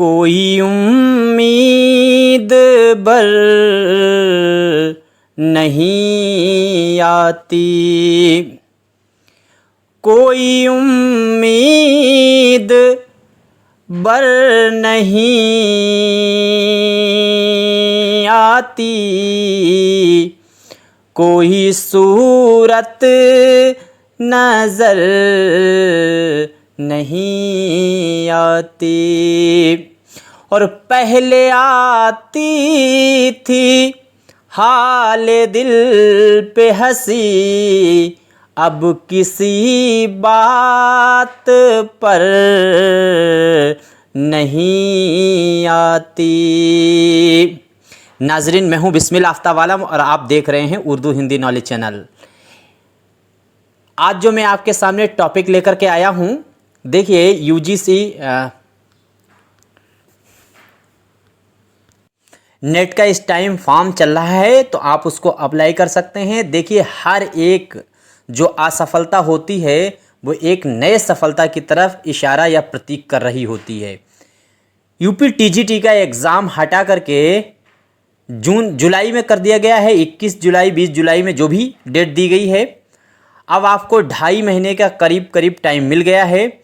कोई उम्मीद बर नहीं आती, कोई उम्मीद बर नहीं आती, कोई सूरत नजर नहीं आती। और पहले आती थी हाल दिल पे हंसी, अब किसी बात पर नहीं आती। नाजरीन, मैं हूं बिस्मिल आफ्ताब आलम और आप देख रहे हैं उर्दू हिंदी नॉलेज चैनल। आज जो मैं आपके सामने टॉपिक लेकर के आया हूं, देखिए यूजीसी नेट का इस टाइम फॉर्म चल रहा है, तो आप उसको अप्लाई कर सकते हैं। देखिए, हर एक जो असफलता होती है वो एक नए सफलता की तरफ इशारा या प्रतीक कर रही होती है। यूपी टीजीटी का एग्ज़ाम हटा करके जुलाई में कर दिया गया है। 21 जुलाई 20 जुलाई में जो भी डेट दी गई है, अब आपको 2.5 महीने का करीब टाइम मिल गया है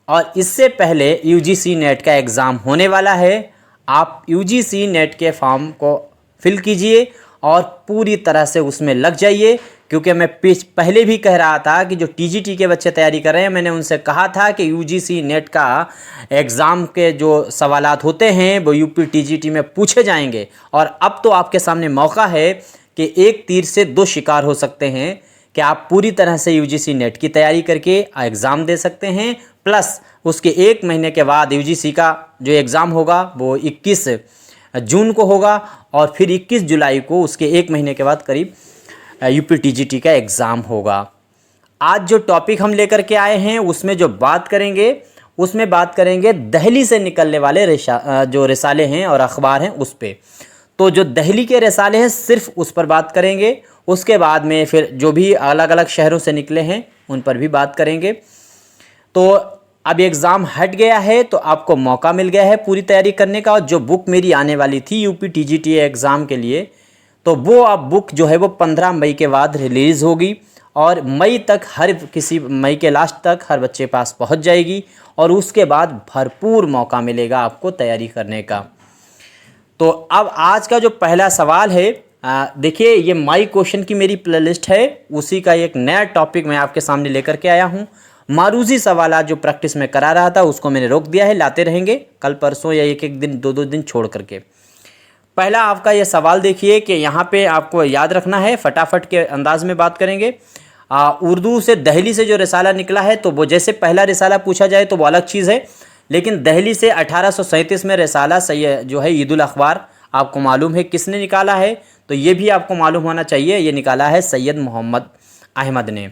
और इससे पहले यूजीसी नेट का एग्ज़ाम होने वाला है। आप यूजीसी नेट के फॉर्म को फिल कीजिए और पूरी तरह से उसमें लग जाइए, क्योंकि मैं पहले भी कह रहा था कि जो टीजीटी के बच्चे तैयारी कर रहे हैं, मैंने उनसे कहा था कि यूजीसी नेट का एग्ज़ाम के जो सवालात होते हैं वो यूपी टीजीटी में पूछे जाएंगे। और अब तो आपके सामने मौका है कि एक तीर से दो शिकार हो सकते हैं कि आप पूरी तरह से यूजीसी नेट की तैयारी करके एग्ज़ाम दे सकते हैं, प्लस उसके 1 महीने के बाद यूजीसी का जो एग्ज़ाम होगा वो 21 जून को होगा और फिर 21 जुलाई को उसके 1 महीने के बाद करीब यूपी टीजीटी का एग्ज़ाम होगा। आज जो टॉपिक हम लेकर के आए हैं उसमें जो बात करेंगे दिल्ली से निकलने वाले जो रिसाले हैं और अखबार हैं उस पे। तो जो दिल्ली के रिसाले हैं सिर्फ उस पर बात करेंगे, उसके बाद में फिर जो भी अलग अलग शहरों से निकले हैं उन पर भी बात करेंगे। तो अब एग्ज़ाम हट गया है तो आपको मौका मिल गया है पूरी तैयारी करने का। और जो बुक मेरी आने वाली थी यूपी टीजीटी एग्ज़ाम के लिए, तो वो अब बुक जो है वो 15 मई के बाद रिलीज़ होगी और मई के लास्ट तक हर बच्चे पास पहुंच जाएगी और उसके बाद भरपूर मौका मिलेगा आपको तैयारी करने का। तो अब आज का जो पहला सवाल है, देखिए ये माई क्वेश्चन की मेरी प्लेलिस्ट है, उसी का एक नया टॉपिक मैं आपके सामने लेकर के आया हूँ। मारूजी सवाल जो प्रैक्टिस में करा रहा था उसको मैंने रोक दिया है, लाते रहेंगे कल परसों या एक दिन 2 दिन छोड़ करके। पहला आपका ये सवाल देखिए कि यहाँ पे आपको याद रखना है, फटाफट के अंदाज में बात करेंगे। उर्दू से दिल्ली से जो रिसाला निकला है, तो वो जैसे पहला रिसाला पूछा जाए तो वो अलग चीज़ है, लेकिन दिल्ली से 1837 में रिसाला सैयद जो है ईदुल अखबार आपको मालूम है किसने निकाला है, तो ये भी आपको मालूम होना चाहिए, ये निकाला है सैयद मोहम्मद अहमद ने।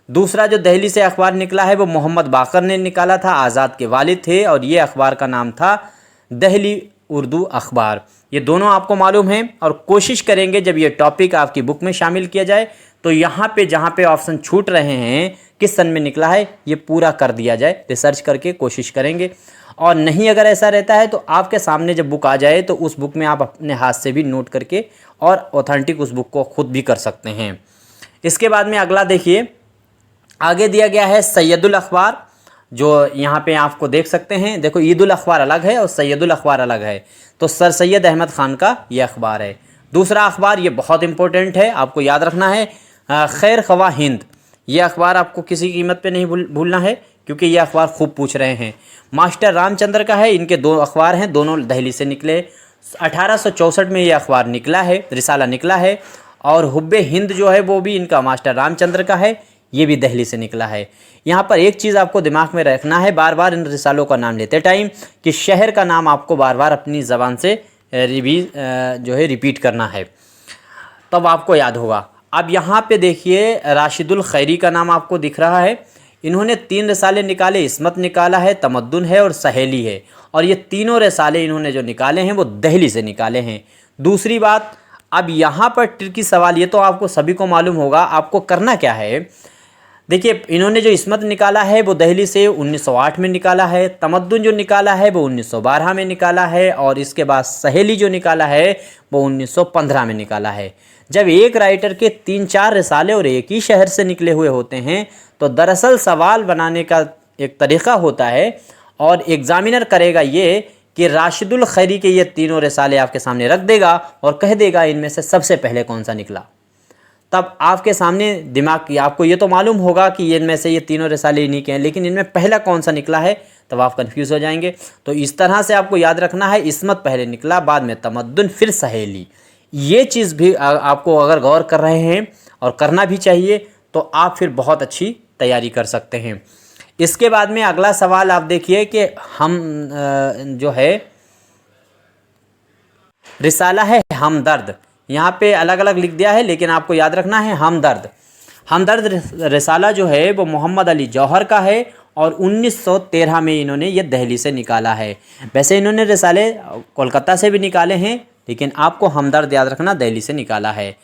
दूसरा जो दिल्ली से अखबार निकला है वो मोहम्मद बाकर ने निकाला था, आज़ाद के वालिद थे, और ये अखबार का नाम था दिल्ली उर्दू अखबार। ये दोनों आपको मालूम हैं और कोशिश करेंगे जब ये टॉपिक आपकी बुक में शामिल किया जाए तो यहाँ पे जहाँ पे ऑप्शन छूट रहे हैं किस सन में निकला है ये पूरा कर दिया जाए, रिसर्च करके कोशिश करेंगे। और नहीं अगर ऐसा रहता है तो आपके सामने जब बुक आ जाए तो उस बुक में आप अपने हाथ से भी नोट करके और ऑथेंटिक उस बुक को खुद भी कर सकते हैं। इसके बाद में अगला देखिए, आगे दिया गया है सैयदुल अखबार, जो यहाँ पे आपको देख सकते हैं। देखो, ईदुल अखबार अलग है और सैयदुल अखबार अलग है, तो सर सैयद अहमद ख़ान का ये अखबार है। दूसरा अखबार ये बहुत इंपॉर्टेंट है, आपको याद रखना है, खैर ख्वाह हिंद। ये अखबार आपको किसी कीमत पे नहीं भूलना है, क्योंकि ये अखबार खूब पूछ रहे हैं। मास्टर रामचंद्र का है, इनके 2 अखबार हैं, दोनों दिल्ली से निकले। 1864 में ये अखबार निकला है, रिसाला निकला है। और हुब्बे हिंद जो है वो भी इनका मास्टर रामचंद्र का है, ये भी दिल्ली से निकला है। यहाँ पर एक चीज़ आपको दिमाग में रखना है बार बार इन रिसालों का नाम लेते टाइम, कि शहर का नाम आपको बार बार अपनी ज़बान से रिपीट करना है, तब आपको याद होगा। अब यहाँ पे देखिए, राशिदुल खैरी का नाम आपको दिख रहा है। इन्होंने 3 रिसाले निकाले, इस्मत निकाला है, तमद्दुन है और सहेली है, और ये तीनों रिसाले इन्होंने जो निकाले हैं वो दिल्ली से निकाले हैं। दूसरी बात, अब यहाँ पर ट्रिकी सवाल, ये तो आपको सभी को मालूम होगा, आपको करना क्या है, देखिए इन्होंने जो इस्मत निकाला है वो दिल्ली से 1908 में निकाला है, तमद्दुन जो निकाला है वो 1912 में निकाला है, और इसके बाद सहेली जो निकाला है वो 1915 में निकाला है। जब एक राइटर के 3-4 रिसाले और एक ही शहर से निकले हुए होते हैं तो दरअसल सवाल बनाने का एक तरीक़ा होता है, और एग्ज़ामिनर करेगा ये कि राशिदुल खैरी के ये तीनों रिसाले आपके सामने रख देगा और कह देगा इनमें से सबसे पहले कौन सा निकला। तब आपके सामने दिमाग की आपको ये तो मालूम होगा कि इनमें से ये तीनों रिसाले इन्हीं के हैं, लेकिन इनमें पहला कौन सा निकला है तब आप कंफ्यूज हो जाएंगे। तो इस तरह से आपको याद रखना है, इस्मत पहले निकला, बाद में तमद्दुन, फिर सहेली। ये चीज़ भी आपको अगर गौर कर रहे हैं और करना भी चाहिए तो आप फिर बहुत अच्छी तैयारी कर सकते हैं। इसके बाद में अगला सवाल आप देखिए कि हम जो है रिसाला है हमदर्द, यहाँ पे अलग अलग लिख दिया है लेकिन आपको याद रखना है हमदर्द। हमदर्द रिसाला जो है वो मोहम्मद अली जौहर का है और 1913 में इन्होंने ये दिल्ली से निकाला है। वैसे इन्होंने रिसाले कोलकाता से भी निकाले हैं लेकिन आपको हमदर्द याद रखना दिल्ली से निकाला है।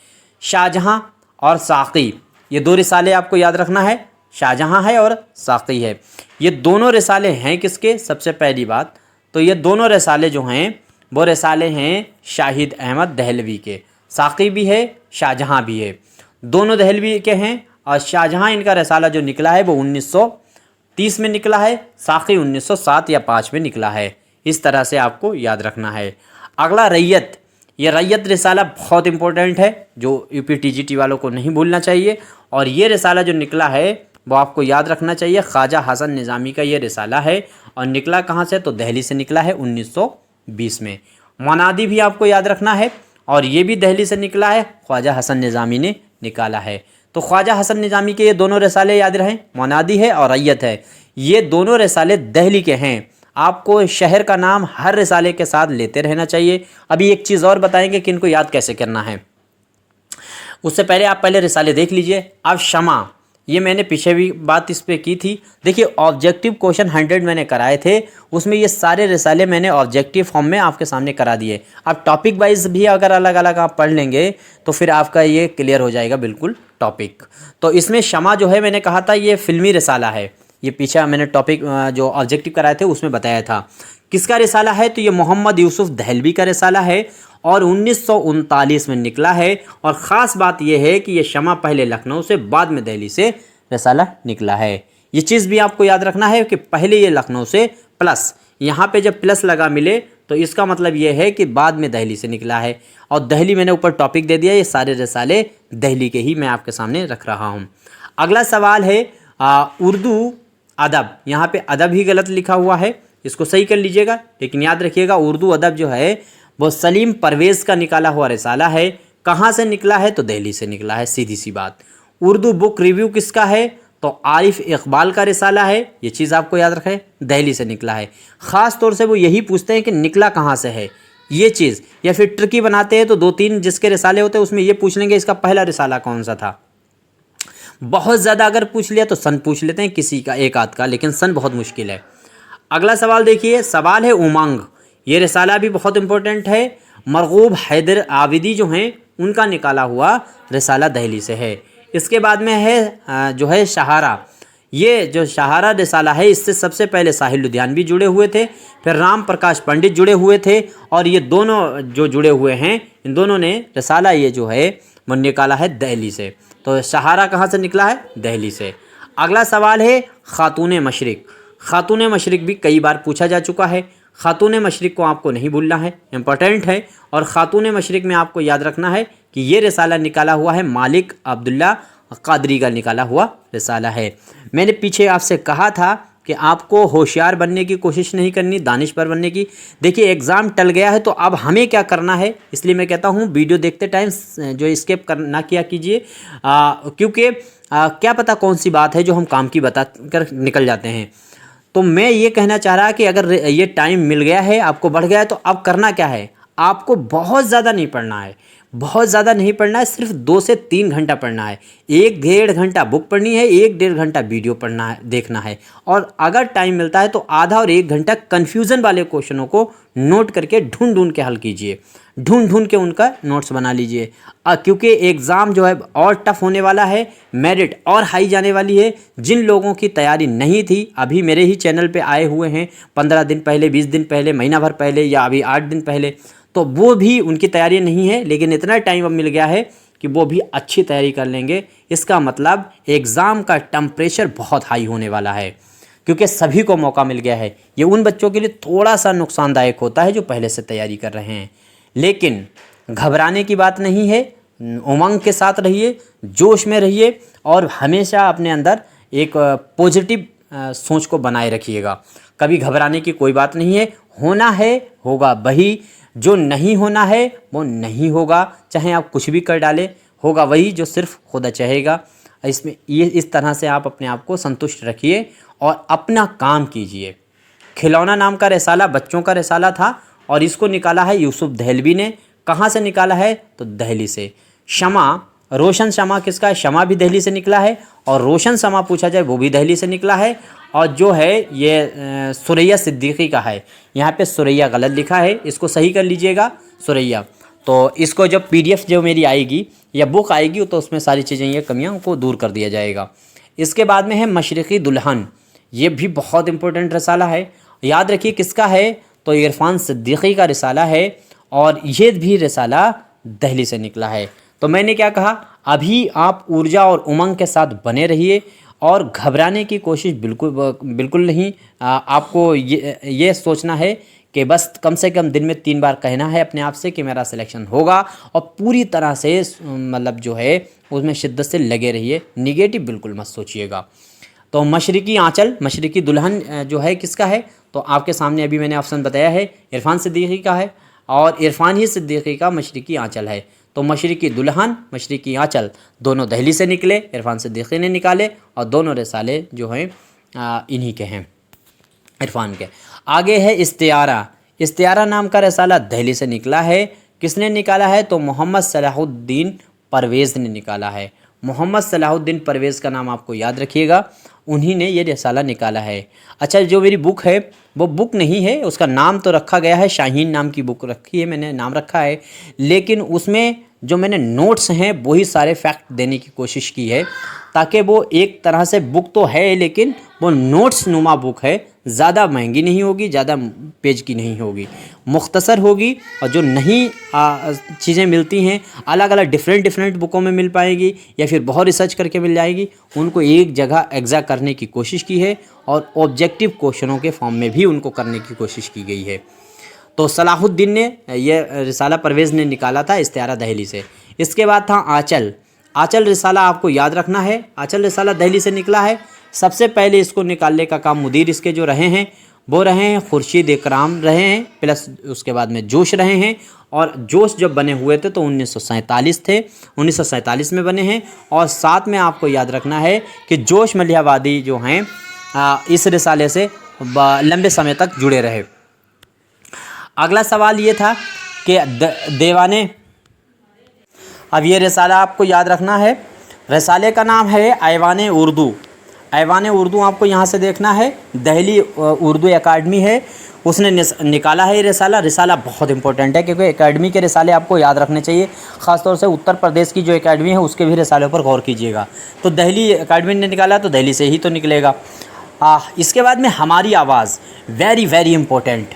शाहजहाँ और साक़ी, ये दो रिसाले आपको याद रखना है, शाहजहाँ है और साक़ी है। ये दोनों रिसाले हैं किसके? सबसे पहली बात तो ये दोनों रिसाले जो हैं वो रिसाले हैं शाहिद अहमद दहलवी के। साक़ी भी है, शाहजहाँ भी है, दोनों दहलवी के हैं। और शाहजहाँ इनका रिसाला जो निकला है वो 1930 में निकला है, साक़ी 1907 या 5 में निकला है। इस तरह से आपको याद रखना है। अगला रैयत, ये रैयत रिसाला बहुत इंपॉर्टेंट है जो UPTGT वालों को नहीं भूलना चाहिए। और ये रिसाला जो निकला है वो आपको याद रखना चाहिए, ख्वाजा हसन निज़ामी का ये रिसाला है और निकला कहाँ से? तो दिल्ली से निकला है 1920 में। मुनादी भी आपको याद रखना है और ये भी दिल्ली से निकला है, ख्वाजा हसन निज़ामी ने निकाला है। तो ख्वाजा हसन निज़ामी के ये दोनों रिसाले याद रहें, मुनादी है और रैयत है। ये दोनों रिसाले दिल्ली के हैं। आपको शहर का नाम हर रिसाले के साथ लेते रहना चाहिए। अभी एक चीज़ और बताएंगे कि इनको याद कैसे करना है, उससे पहले आप पहले रिसाले देख लीजिए। अब शमा, ये मैंने पीछे भी बात इस पे की थी। देखिए ऑब्जेक्टिव क्वेश्चन 100 मैंने कराए थे, उसमें ये सारे रिसाले मैंने ऑब्जेक्टिव फॉर्म में आपके सामने करा दिए। अब टॉपिक वाइज भी अगर अलग अलग आप पढ़ लेंगे तो फिर आपका ये क्लियर हो जाएगा बिल्कुल टॉपिक। तो इसमें शमा जो है मैंने कहा था ये फिल्मी रिसाला है, ये पीछे मैंने टॉपिक जो ऑब्जेक्टिव कराए थे उसमें बताया था। किसका रिसाला है? तो ये मोहम्मद यूसुफ दहलवी का रिसाला है और 1939 में निकला है। और ख़ास बात यह है कि ये शमा पहले लखनऊ से बाद में दिल्ली से रिसाला निकला है। ये चीज़ भी आपको याद रखना है कि पहले ये लखनऊ से प्लस, यहाँ पे जब प्लस लगा मिले तो इसका मतलब ये है कि बाद में दिल्ली से निकला है। और दिल्ली मैंने ऊपर टॉपिक दे दिया, ये सारे रिसाले दिल्ली के ही मैं आपके सामने रख रहा हूँ। अगला सवाल है उर्दू अदब, यहाँ पे अदब ही गलत लिखा हुआ है, इसको सही कर लीजिएगा। लेकिन याद रखिएगा उर्दू अदब जो है वो सलीम परवेज़ का निकाला हुआ रिसाला है। कहाँ से निकला है? तो दिल्ली से निकला है, सीधी सी बात। उर्दू बुक रिव्यू किसका है? तो आरिफ इकबाल का रिसाला है। ये चीज़ आपको याद रखें, दिल्ली से निकला है। ख़ास तौर से वो यही पूछते हैं कि निकला कहाँ से है ये चीज़, या फिर ट्रिकी बनाते हैं तो 2-3 जिसके रिसाले होते हैं उसमें ये पूछ लेंगे इसका पहला रिसाला कौन सा था। बहुत ज़्यादा अगर पूछ लिया तो सन पूछ लेते हैं किसी का, एक आध का, लेकिन सन बहुत मुश्किल है। अगला सवाल देखिए, सवाल है उमंग, ये रिसाला भी बहुत इंपॉर्टेंट है। मरगूब हैदर आबिदी जो हैं उनका निकाला हुआ रिसाला दिल्ली से है। इसके बाद में है जो है शहारा, ये जो शहारा रिसाला है इससे सबसे पहले साहिल लुधियानवी जुड़े हुए थे, फिर राम प्रकाश पंडित जुड़े हुए थे, और ये दोनों जो जुड़े हुए हैं इन दोनों ने रिसाला ये जो है वो निकाला है दिल्ली से। तो शहारा कहाँ से निकला है? दिल्ली से। अगला सवाल है खातून मशरिक। खातून मशरिक भी कई बार पूछा जा चुका है। खातून मशरिक को आपको नहीं भूलना है, इम्पोर्टेंट है। और खातून मशरिक में आपको याद रखना है कि ये रिसाला निकाला हुआ है मालिक अब्दुल्ला कादरी का निकाला हुआ रिसाला है। मैंने पीछे आपसे कहा था कि आपको होशियार बनने की कोशिश नहीं करनी, दानिशवर बनने की। देखिए एग्ज़ाम टल गया है तो अब हमें क्या करना है, इसलिए मैं कहता हूँ वीडियो देखते टाइम जो स्किप ना किया कीजिए, क्योंकि क्या पता कौन सी बात है जो हम काम की बता कर निकल जाते हैं। तो मैं ये कहना चाह रहा कि अगर ये टाइम मिल गया है, आपको बढ़ गया है, तो अब करना क्या है, आपको बहुत ज़्यादा नहीं पढ़ना है, बहुत ज़्यादा नहीं पढ़ना है, सिर्फ 2 से 3 घंटा पढ़ना है। 1-1.5 घंटा बुक पढ़नी है, 1-1.5 घंटा वीडियो पढ़ना है, देखना है। और अगर टाइम मिलता है तो आधा और 1 घंटा कन्फ्यूज़न वाले क्वेश्चनों को नोट करके ढूंढ ढूंढ के हल कीजिए, ढूंढ ढूंढ के उनका नोट्स बना लीजिए। क्योंकि एग्ज़ाम जो है और टफ होने वाला है, मेरिट और हाई जाने वाली है। जिन लोगों की तैयारी नहीं थी, अभी मेरे ही चैनल पे आए हुए हैं 15 दिन पहले, 20 दिन पहले, महीना भर पहले या अभी 8 दिन पहले, तो वो भी उनकी तैयारी नहीं है, लेकिन इतना टाइम अब मिल गया है कि वो भी अच्छी तैयारी कर लेंगे। इसका मतलब एग्ज़ाम का टेम्परेचर बहुत हाई होने वाला है, क्योंकि सभी को मौका मिल गया है। ये उन बच्चों के लिए थोड़ा सा नुकसानदायक होता है जो पहले से तैयारी कर रहे हैं, लेकिन घबराने की बात नहीं है। उमंग के साथ रहिए, जोश में रहिए और हमेशा अपने अंदर एक पॉजिटिव सोच को बनाए रखिएगा। कभी घबराने की कोई बात नहीं है। होना है होगा वही, जो नहीं होना है वो नहीं होगा। चाहे आप कुछ भी कर डालें, होगा वही जो सिर्फ खुदा चाहेगा। इसमें ये इस तरह से आप अपने आप को संतुष्ट रखिए और अपना काम कीजिए। खिलौना नाम का रिसाला बच्चों का रिसाला था और इसको निकाला है यूसुफ दहलवी ने। कहाँ से निकाला है? तो दिल्ली से। शमा, रोशन शमा किसका है? शमा भी दिल्ली से निकला है, और रोशन शमा पूछा जाए वो भी दिल्ली से निकला है। और जो है ये सुरैया सिद्दीकी का है। यहाँ पे सुरैया गलत लिखा है, इसको सही कर लीजिएगा, सुरैया। तो इसको जब PDF जो मेरी आएगी या बुक आएगी तो उसमें सारी चीज़ें, ये कमियाँ को दूर कर दिया जाएगा। इसके बाद में है मशरिकी दुल्हन, ये भी बहुत इंपॉर्टेंट रिसाला है। याद रखिए किसका है? तो इरफान सिद्दीकी का रिसाला है, और ये भी रिसाला दिल्ली से निकला है। तो मैंने क्या कहा, अभी आप ऊर्जा और उमंग के साथ बने रहिए और घबराने की कोशिश बिल्कुल नहीं। आपको ये सोचना है कि बस कम से कम दिन में 3 बार कहना है अपने आप से कि मेरा सिलेक्शन होगा, और पूरी तरह से मतलब जो है उसमें शिद्दत से लगे रहिए। निगेटिव बिल्कुल मत सोचिएगा। तो मशरिकी आंचल, मशरिकी दुल्हन जो है किसका है? तो आपके सामने अभी मैंने ऑप्शन बताया है, इरफान सिद्दीकी का है, और इरफान ही सिद्दीकी का मशरिकी आंचल है। तो मशरिकी दुल्हन, मशरिकी आंचल दोनों दिल्ली से निकले, इरफान सिद्दीकी ने निकाले, और दोनों रिसाले जो हैं इन्हीं के हैं, इरफान के। आगे है इस्तियारा। इस्तियारा नाम का रिसाला दिल्ली से निकला है। किसने निकाला है? तो मोहम्मद सलाहुद्दीन परवेज़ ने निकाला है। मोहम्मद सलाहुद्दीन परवेज़ का नाम आपको याद रखिएगा, उन्हीं ने ये रिसाला निकाला है। अच्छा, जो मेरी बुक है वो बुक नहीं है, उसका नाम तो रखा गया है, शाहीन नाम की बुक रखी है, मैंने नाम रखा है, लेकिन उसमें जो मैंने नोट्स हैं वही सारे फैक्ट देने की कोशिश की है, ताकि वो एक तरह से बुक तो है लेकिन वो नोट्स नुमा बुक है। ज़्यादा महंगी नहीं होगी, ज़्यादा पेज की नहीं होगी, मुख्तसर होगी, और जो नई चीज़ें मिलती हैं अलग अलग डिफरेंट बुकों में मिल पाएगी या फिर बहुत रिसर्च करके मिल जाएगी, उनको एक जगह एग्जैक्ट करने की कोशिश की है, और ऑब्जेक्टिव क्वेश्चनों के फॉर्म में भी उनको करने की कोशिश की गई है। तो सलाहुद्दीन ने यह रिसाला परवेज़ ने निकाला था इस्तियारा दिल्ली से। इसके बाद था आंचल। आंचल रिसाला आपको याद रखना है, आंचल रिसाला दिल्ली से निकला है। सबसे पहले इसको निकालने का काम मुदीर इसके जो रहे हैं वो रहे हैं खुर्शीद इकराम रहे हैं, प्लस उसके बाद में जोश रहे हैं। और जोश जब बने हुए थे तो 1947 थे, 1947 में बने हैं। और साथ में आपको याद रखना है कि जोश मलिहाबादी जो हैं इस रिसाले से लंबे समय तक जुड़े रहे। अगला सवाल ये था कि देवाने, अब ये रिसाला आपको याद रखना है, रिसाले का नाम है ऐवान उर्दू। ऐवान उर्दू आपको यहाँ से देखना है, दिल्ली उर्दू एकेडमी है उसने निकाला है ये रिसाला। रिसाला बहुत इंपॉर्टेंट है क्योंकि एकेडमी के रिसाले आपको याद रखने चाहिए, ख़ासतौर से उत्तर प्रदेश की जो एकेडमी है उसके भी रिसालों पर गौर कीजिएगा। तो दिल्ली एकेडमी ने निकाला तो दिल्ली से ही तो निकलेगा। इसके बाद में हमारी आवाज़, वेरी वेरी इंपॉर्टेंट।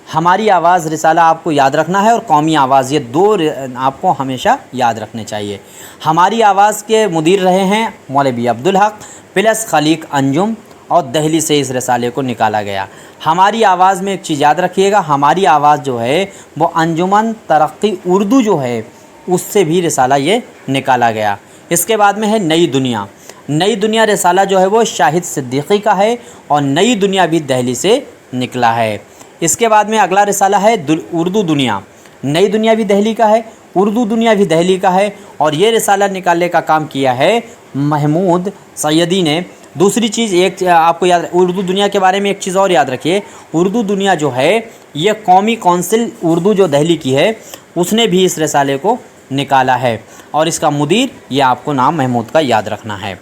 हमारी आवाज़ रिसाला आपको याद रखना है, और कौमी आवाज़, ये दो आपको हमेशा याद रखने चाहिए। हमारी आवाज़ के मुदीर रहे हैं मौलवी अब्दुल हक प्लस खलीक अंजुम, और दिल्ली से इस रिसाले को निकाला गया। हमारी आवाज़ में एक चीज़ याद रखिएगा, हमारी आवाज़ जो है वो अंजुमन तरक्की उर्दू जो है उससे भी रिसाला ये निकाला गया। इसके बाद में है नई दुनिया। नई दुनिया रिसाला जो है वो शाहिद सिद्दीकी का है, और नई दुनिया भी दिल्ली से निकला है। इसके बाद में अगला रिसाला है उर्दू दुनिया। नई दुनिया भी दिल्ली का है, उर्दू दुनिया भी दिल्ली का है, और ये रिसाला निकालने का काम किया है महमूद सैयदी ने। दूसरी चीज़ एक आपको याद, उर्दू दुनिया के बारे में एक चीज़ और याद रखिए, उर्दू दुनिया जो है ये कौमी कौंसिल उर्दू जो दिल्ली की है उसने भी इस रिसाले को निकाला है। और इसका मुदीर ये आपको नाम महमूद का याद रखना है।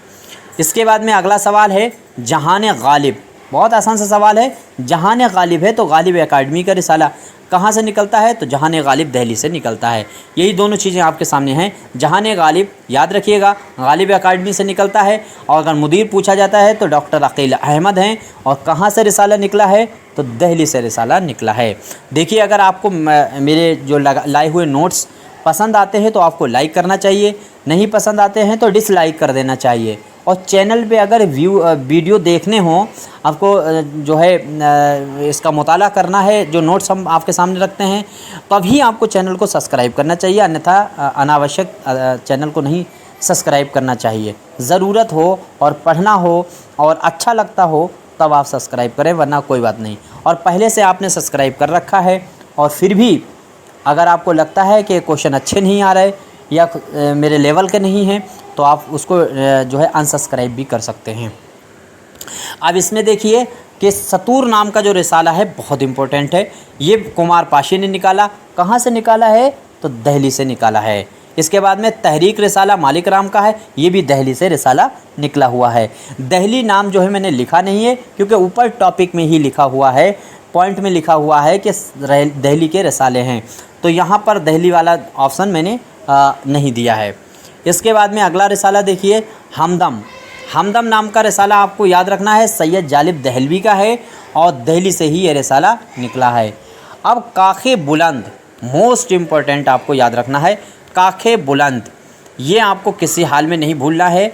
इसके बाद में अगला सवाल है जहान गालिब। बहुत आसान सा सवाल है। जहान गालिब है तो गालिब एकेडमी का रिसाला कहाँ से निकलता है? तो जहान गालिब दिल्ली से निकलता है। यही दोनों चीज़ें आपके सामने हैं। जहान गालिब याद रखिएगा, गालिब एकेडमी से निकलता है। और अगर मुदीर पूछा जाता है तो डॉक्टर अकील अहमद हैं। और कहाँ से रिसाला निकला है? तो दिल्ली से रिसाला निकला है। देखिए, अगर आपको मेरे जो लाए हुए नोट्स पसंद आते हैं तो आपको लाइक करना चाहिए, नहीं पसंद आते हैं तो डिसलाइक कर देना चाहिए। और चैनल पे अगर वीडियो देखने हों, आपको जो है इसका मुताला करना है, जो नोट्स हम आपके सामने रखते हैं, तभी आपको चैनल को सब्सक्राइब करना चाहिए, अन्यथा अनावश्यक चैनल को नहीं सब्सक्राइब करना चाहिए। ज़रूरत हो और पढ़ना हो और अच्छा लगता हो तब आप सब्सक्राइब करें, वरना कोई बात नहीं। और पहले से आपने सब्सक्राइब कर रखा है और फिर भी अगर आपको लगता है कि क्वेश्चन अच्छे नहीं आ रहे या मेरे लेवल के नहीं हैं तो आप उसको जो है अनसब्सक्राइब भी कर सकते हैं। अब इसमें देखिए कि सतूर नाम का जो रिसाला है बहुत इम्पोर्टेंट है। ये कुमार पाशी ने निकाला। कहाँ से निकाला है? तो दिल्ली से निकाला है। इसके बाद में तहरीक रिसाला मालिक राम का है। ये भी दिल्ली से रिसाला निकला हुआ है। दिल्ली नाम जो है मैंने लिखा नहीं है क्योंकि ऊपर टॉपिक में ही लिखा हुआ है, पॉइंट में लिखा हुआ है कि दिल्ली के रिसाले हैं, तो यहाँ पर दिल्ली वाला ऑप्शन मैंने नहीं दिया है। इसके बाद में अगला रिसाला देखिए हमदम। हमदम नाम का रिसाला आपको याद रखना है, सैयद जालिब दहलवी का है और दिल्ली से ही ये रिसाला निकला है। अब काखे बुलंद, मोस्ट इम्पॉर्टेंट आपको याद रखना है। काखे बुलंद ये आपको किसी हाल में नहीं भूलना है।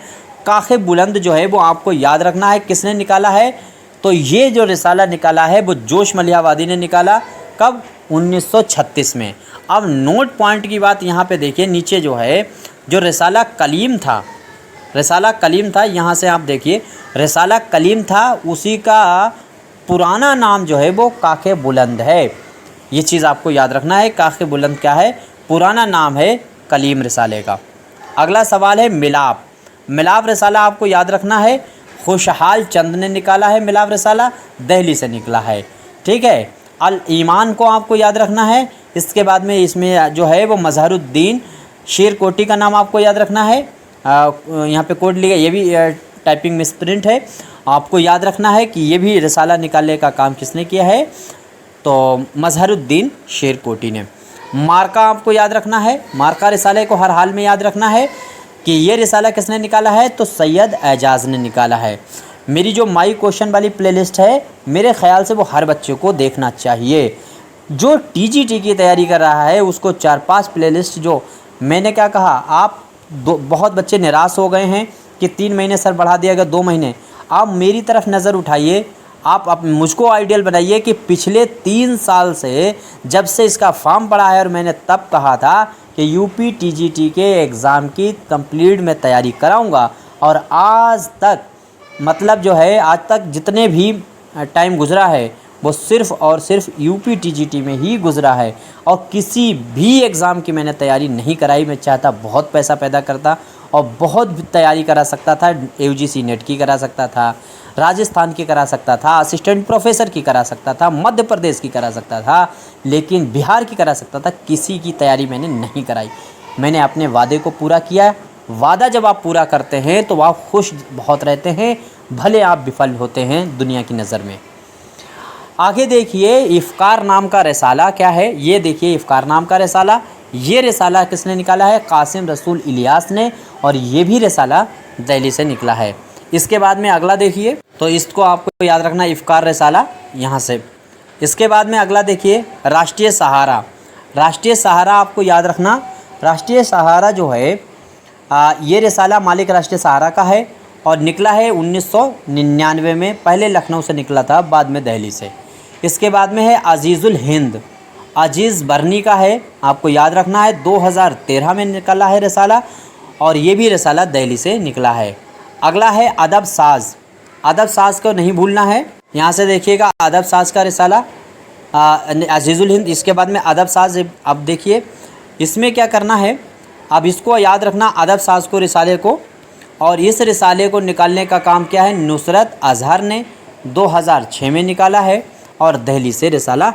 काखे बुलंद जो है वो आपको याद रखना है। किसने निकाला है? तो ये जो रिसाला निकाला है वो जोश मलिहाबादी ने निकाला। कब? 1936 में। अब नोट पॉइंट की बात यहाँ पे देखिए, नीचे जो है जो रिसाला कलीम था, रिसाला कलीम था, यहाँ से आप देखिए रिसाला कलीम था, उसी का पुराना नाम जो है वो काखे बुलंद है। ये चीज़ आपको याद रखना है। काखे बुलंद क्या है? पुराना नाम है कलीम रिसाले का। अगला सवाल है मिलाप। मिलाप रिसाला आपको याद रखना है, खुशहाल चंद ने निकाला है। मिलाप रिसाला दिल्ली से निकला है। ठीक है। अल ईमान को आपको याद रखना है। इसके बाद में इसमें जो है वो मजहरुद्दीन शेरकोटी का नाम आपको याद रखना है। यहाँ पे कोड लिखा, ये भी टाइपिंग मिसप्रिंट है। आपको याद रखना है कि ये भी रिसाला निकालने का काम किसने किया है? तो मजहरुद्दीन शेरकोटी ने। मार्का आपको याद रखना है। मार्का रिसाले को हर हाल में याद रखना है कि ये रिसाला किसने निकाला है? तो सैयद एजाज ने निकाला है। मेरी जो माई क्वेश्चन वाली प्लेलिस्ट है, मेरे ख्याल से वो हर बच्चे को देखना चाहिए। जो टीजीटी की तैयारी कर रहा है उसको 4-5 प्लेलिस्ट, जो मैंने क्या कहा, आप बहुत बच्चे निराश हो गए हैं कि 3 महीने सर बढ़ा दिया गया 2 महीने। आप मेरी तरफ नज़र उठाइए, आप मुझको आइडियल बनाइए कि पिछले 3 साल से जब से इसका फॉर्म पड़ा है और मैंने तब कहा था कि यूपी टीजीटी के एग्ज़ाम की कंप्लीट मैं तैयारी कराऊंगा, और आज तक मतलब जो है आज तक जितने भी टाइम गुजरा है वो सिर्फ़ और सिर्फ यूपी टीजीटी में ही गुजरा है, और किसी भी एग्ज़ाम की मैंने तैयारी नहीं कराई। मैं चाहता बहुत पैसा पैदा करता और बहुत तैयारी करा सकता था। यूजीसी नेट की करा सकता था, राजस्थान की करा सकता था, असिस्टेंट प्रोफेसर की करा सकता था, मध्य प्रदेश की करा सकता था, लेकिन बिहार की करा सकता था। किसी की तैयारी मैंने नहीं कराई। मैंने अपने वादे को पूरा किया। वादा जब आप पूरा करते हैं तो आप खुश बहुत रहते हैं, भले आप विफल होते हैं दुनिया की नज़र में। आगे देखिए इफ़्कार नाम का रिसाला क्या है। ये देखिए इफ़्कार नाम का रिसाला, ये रिसाला किसने निकाला है? कासिम रसूल इलियास ने, और ये भी रिसाला दिल्ली से निकला है। इसके बाद में अगला देखिए, तो इसको आपको याद रखना, इफ़्कार रिसाला यहाँ से। इसके बाद में अगला देखिए राष्ट्रीय सहारा। राष्ट्रीय सहारा आपको याद रखना। राष्ट्रीय सहारा जो है ये रिसाला मालिक राष्ट्रीय सहारा का है और निकला है 1999 में। पहले लखनऊ से निकला था, बाद में दिल्ली से। इसके बाद में है अजीज़ुल हिंद, अजीज़ बरनी का है, आपको याद रखना है। 2013 में निकला है रिसाला, और ये भी रिसाला दिल्ली से निकला है। अगला है अदब साज। अदब साज को नहीं भूलना है। यहाँ से देखिएगा अदब साज का रिसाला अजीज़ुल हिंद। इसके बाद में अदब साज। अब देखिए इसमें क्या करना है, अब इसको याद रखना अदब साज को, रिसाले को। और इस रिसाले को निकालने का काम क्या है? नुसरत अजहर ने 2006 में निकाला है और दिल्ली से रिसाला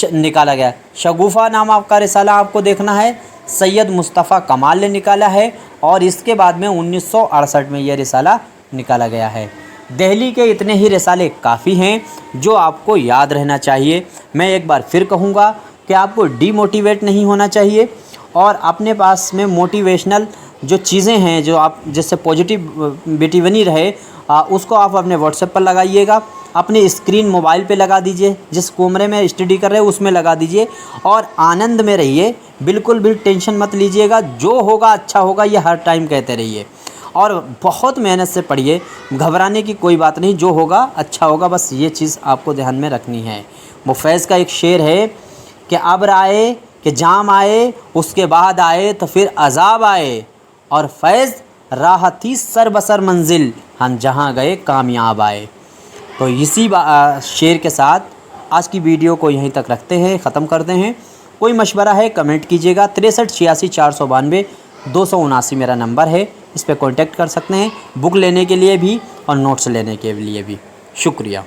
निकाला गया। शगुफ़ा नाम आपका रिसाला आपको देखना है, सैयद मुस्तफ़ा कमाल ने निकाला है और इसके बाद में 1968 में यह रिसाला निकाला गया है। दिल्ली के इतने ही रिसाले काफ़ी हैं जो आपको याद रहना चाहिए। मैं एक बार फिर कहूँगा कि आपको डीमोटिवेट नहीं होना चाहिए और अपने पास में मोटिवेशनल जो चीज़ें हैं जो आप जिससे पॉजिटिविटी बनी रहे उसको आप अपने व्हाट्सएप पर लगाइएगा, अपनी स्क्रीन मोबाइल पे लगा दीजिए, जिस कमरे में स्टडी कर रहे हैं उसमें लगा दीजिए और आनंद में रहिए। बिल्कुल भी टेंशन मत लीजिएगा, जो होगा अच्छा होगा ये हर टाइम कहते रहिए और बहुत मेहनत से पढ़िए। घबराने की कोई बात नहीं, जो होगा अच्छा होगा, बस ये चीज़ आपको ध्यान में रखनी है। मुफैज़ का एक शेर है कि अब्र आए कि जाम आए, उसके बाद आए तो फिर अजाब आए, और फैज़ राह थी सर बसर मंजिल, हम जहाँ गए कामयाब आए। तो इसी शेर के साथ आज की वीडियो को यहीं तक रखते हैं, ख़त्म करते हैं। कोई मशवरा है कमेंट कीजिएगा। 63 86 492 279 मेरा नंबर है, इस पर कॉन्टेक्ट कर सकते हैं बुक लेने के लिए भी और नोट्स लेने के लिए भी। शुक्रिया।